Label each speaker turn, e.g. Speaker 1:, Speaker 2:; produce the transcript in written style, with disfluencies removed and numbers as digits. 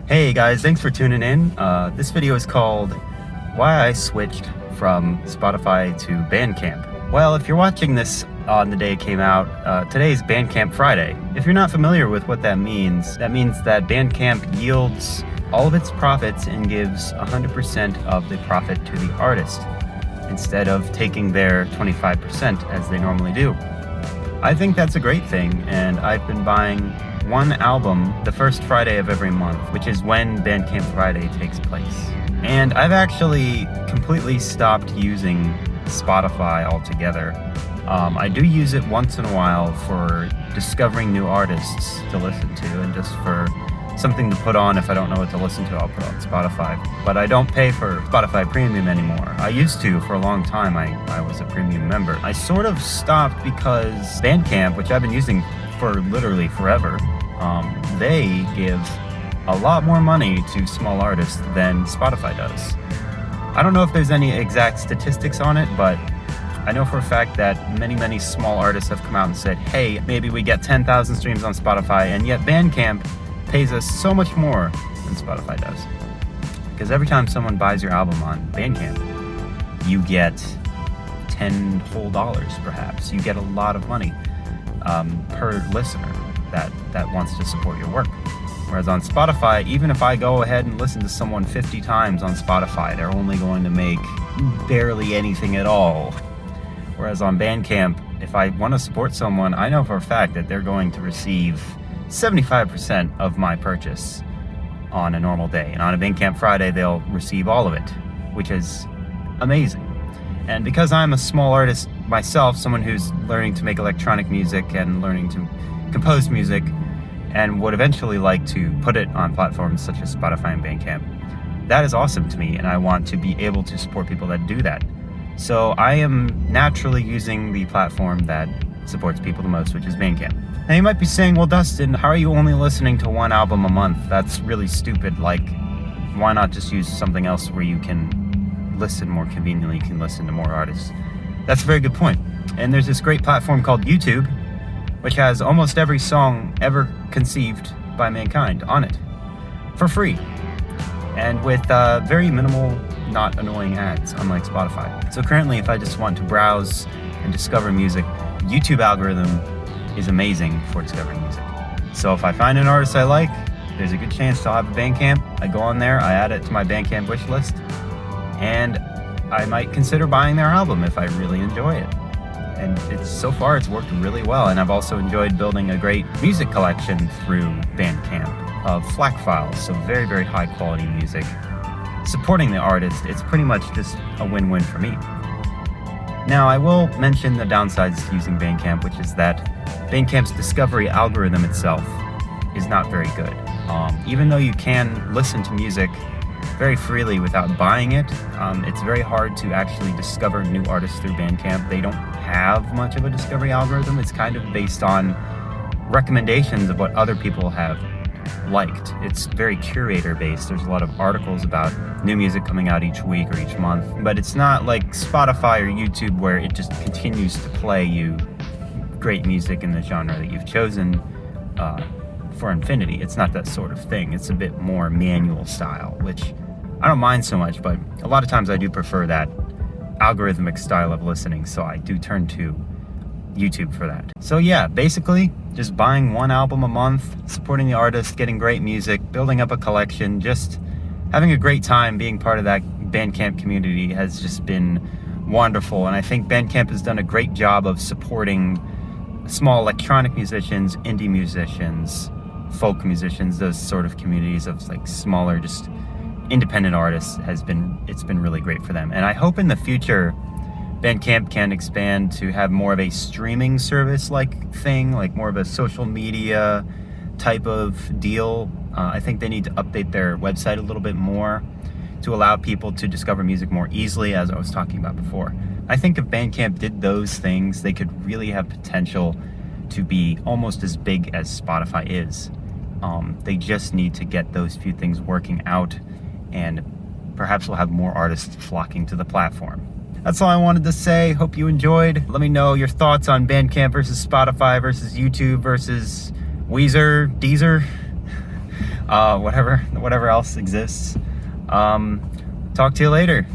Speaker 1: Hey guys, thanks for tuning in. This video is called Why I Switched from Spotify to Bandcamp. Well, if you're watching this on the day it came out, today is Bandcamp Friday. If you're not familiar with what that means that Bandcamp yields all of its profits and gives 100% of the profit to the artist, instead of taking their 25% as they normally do. I think that's a great thing, and I've been buying one album the first Friday of every month, which is when Bandcamp Friday takes place. And I've actually completely stopped using Spotify altogether. I do use it once in a while for discovering new artists to listen to, and just for something to put on. If I don't know what to listen to, I'll put on Spotify. But I don't pay for Spotify Premium anymore. I used to for a long time. I was a premium member. I sort of stopped because Bandcamp, which I've been using for literally forever, they give a lot more money to small artists than Spotify does. I don't know if there's any exact statistics on it, but I know for a fact that many small artists have come out and said, hey, maybe we get 10,000 streams on Spotify, and yet Bandcamp pays us so much more than Spotify does. Because every time someone buys your album on Bandcamp, you get $10 whole perhaps. You get a lot of money per listener that wants to support your work. Whereas on Spotify, even if I go ahead and listen to someone 50 times on Spotify, they're only going to make barely anything at all. Whereas on Bandcamp, if I want to support someone, I know for a fact that they're going to receive 75% of my purchase on a normal day. And on a Bandcamp Friday, they'll receive all of it, which is amazing. And because I'm a small artist myself, someone who's learning to make electronic music and learning to compose music, and would eventually like to put it on platforms such as Spotify and Bandcamp, that is awesome to me, and I want to be able to support people that do that. So I am naturally using the platform that supports people the most, which is Bandcamp. Now you might be saying, well, Dustin, how are you only listening to one album a month? That's really stupid. Like, why not just use something else where you can listen more conveniently, you can listen to more artists? That's a very good point. And there's this great platform called YouTube, which has almost every song ever conceived by mankind on it, for free, and with very minimal, not annoying ads, unlike Spotify. So currently, if I just want to browse and discover music, YouTube algorithm is amazing for discovering music. So if I find an artist I like, there's a good chance I'll have a Bandcamp. I go on there, I add it to my Bandcamp wish list, and I might consider buying their album if I really enjoy it. And so far it's worked really well, and I've also enjoyed building a great music collection through Bandcamp of FLAC files, so very high quality music. Supporting the artist, it's pretty much just a win-win for me. Now I will mention the downsides to using Bandcamp, which is that Bandcamp's discovery algorithm itself is not very good. Even though you can listen to music very freely without buying it, it's very hard to actually discover new artists through Bandcamp. They don't have much of a discovery algorithm. It's kind of based on recommendations of what other people have liked. It's very curator based. There's a lot of articles about new music coming out each week or each month, but it's not like Spotify or YouTube where it just continues to play you great music in the genre that you've chosen for infinity. It's not that sort of thing. It's a bit more manual style, which I don't mind so much, but a lot of times I do prefer that algorithmic style of listening, so I do turn to YouTube for that. So yeah, basically just buying one album a month, supporting the artist, getting great music, building up a collection, just having a great time being part of that Bandcamp community has just been wonderful. And I think Bandcamp has done a great job of supporting small electronic musicians, indie musicians, folk musicians, those sort of communities of like smaller, just independent artists. It's been really great for them. And I hope in the future Bandcamp can expand to have more of a streaming service like thing, like more of a social media type of deal. I think they need to update their website a little bit more to allow people to discover music more easily, as I was talking about before. I think if Bandcamp did those things, they could really have potential to be almost as big as Spotify is. They just need to get those few things working out, and perhaps we'll have more artists flocking to the platform. That's all I wanted to say. Hope you enjoyed. Let me know your thoughts on Bandcamp versus Spotify versus YouTube versus Deezer. whatever else exists. Talk to you later.